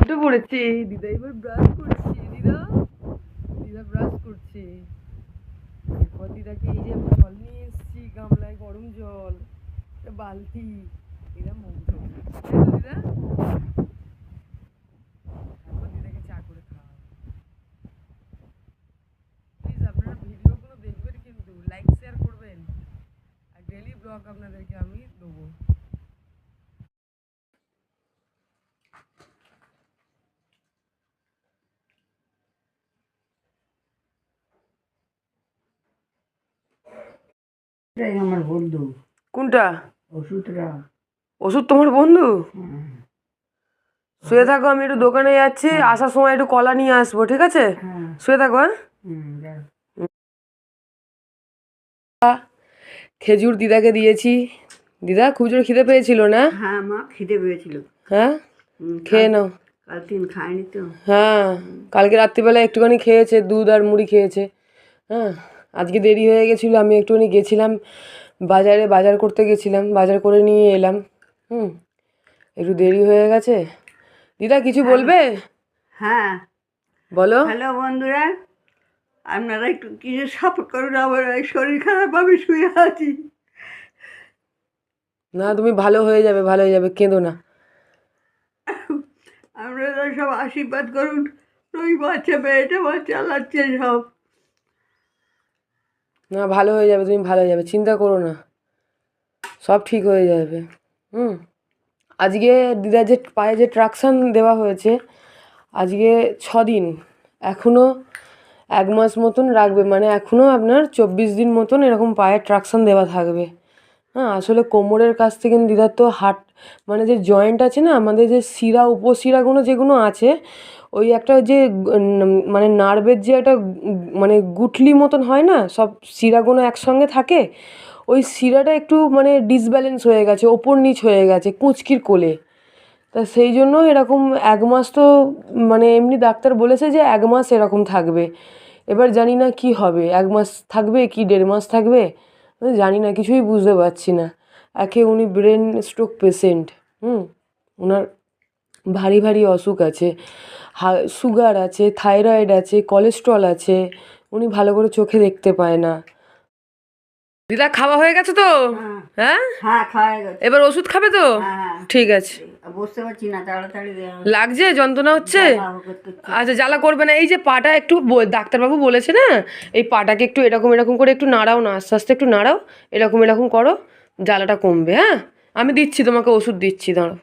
উঠে পড়েছে দিদা, এবার ব্রাশ করছি। দিদা দিদা ব্রাশ করছে। এরপর দিদাকে এই যে জল নিয়ে এসছি, গামলায় গরম জল, বালতি। দিদা মুগ্ধ, দিদা তারপর দিদাকে চা করে খাওয়া। প্লিজ আপনারা ভিডিওগুলো দেখবেন, কিন্তু লাইক শেয়ার করবেন, আর ডেইলি ব্লগ আপনাদেরকে আমি দেবো। আমার বন্ধু। কোনটা? ওষুধটা। ওষুধ তোমার বন্ধু? শুয়ে থাকো, আমি একটু দোকানে যাচ্ছি, আসার সময় একটু কলা নিয়ে আসবো, ঠিক আছে? শুয়ে থাকো। হ্যাঁ, খেজুর দিদাকে দিয়েছি। দিদা খুব জোর খিদে পেয়েছিল না? হ্যাঁ মা, খিদে পেয়েছিল। হ্যাঁ, খেয়ে নাও। কাল দিন খায়নি তো। হ্যাঁ, কালকে রাত্রিবেলা একটুখানি খেয়েছে, দুধ আর মুড়ি খেয়েছে। হ্যাঁ, আজকে দেরি হয়ে গেছিলো, আমি একটুখানি গেছিলাম বাজারে, বাজার করতে গেছিলাম, বাজার করে নিয়ে এলাম। একটু দেরি হয়ে গেছে। দিদা কিছু বলবে? হ্যাঁ বলো। হ্যালো বন্ধুরা, আপনারা একটু কিছু সাপোর্ট করুন, আমার শরীর খারাপ, আমি শুয়ে আছি। না, তুমি ভালো হয়ে যাবে, ভালো হয়ে যাবে, কেঁদো না। আপনারা সব আশীর্বাদ করুন, ওই বাচ্চা মেয়েটা বাচ্চা চালাচ্ছে সব। না, ভালো হয়ে যাবে, তুমি ভালো হয়ে যাবে, চিন্তা করো না, সব ঠিক হয়ে যাবে। আজকে দিদার যে পায়ে যে ট্রাকশান দেওয়া হয়েছে, আজকে 6 দিন, এখনও 1 মাস মতন রাখবে, মানে এখনও আপনার 24 দিন মতন এরকম পায়ে ট্রাকশান দেওয়া থাকবে। হ্যাঁ, আসলে কোমরের কাছ থেকে দিদার তো হার্ট, মানে যে জয়েন্ট আছে না, আমাদের যে শিরা উপশিরাগুলো যেগুলো আছে, ওই একটা যে মানে নার্ভের যে একটা মানে গুঠলি মতন হয় না, সব শিরাগুলো একসঙ্গে থাকে, ওই শিরাটা একটু মানে ডিসব্যালেন্স হয়ে গেছে, ওপর নিচ হয়ে গেছে কুঁচকির কোলে। তা সেই জন্য এরকম 1 মাস তো মানে এমনি ডাক্তার বলেছে যে 1 মাস এরকম থাকবে। এবার জানি না কি হবে, 1 মাস থাকবে কি 1.5 মাস থাকবে, জানি না, কিছুই বুঝতে পারছি না। উনি ব্রেন স্ট্রোক পেশেন্ট। ওনার ভারী ভারী অসুখ আছে, সুগার আছে, থাইরয়েড আছে, কোলেস্ট্রল আছে, উনি ভালো করে চোখে দেখতে পায় না। দিদা খাওয়া হয়ে গেছে তো? হ্যাঁ হ্যাঁ, খাওয়া গেছে। এবার ওষুধ খাবে তো? ঠিক আছে। বুঝতে পারছি না, তাড়াতাড়ি লাগছে, যন্ত্রণা হচ্ছে? আচ্ছা, জ্বালা করবে না। এই যে পাটা একটু ডাক্তারবাবু বলেছে না, এই পাটাকে একটু এরকম এরকম করে একটু নাড়াও না, আস্তে আস্তে একটু নাড়াও, এরকম এরকম করো, জ্বালাটা কমবে। হ্যাঁ, আমি দিচ্ছি তোমাকে, ওষুধ দিচ্ছি, দাঁড়াও।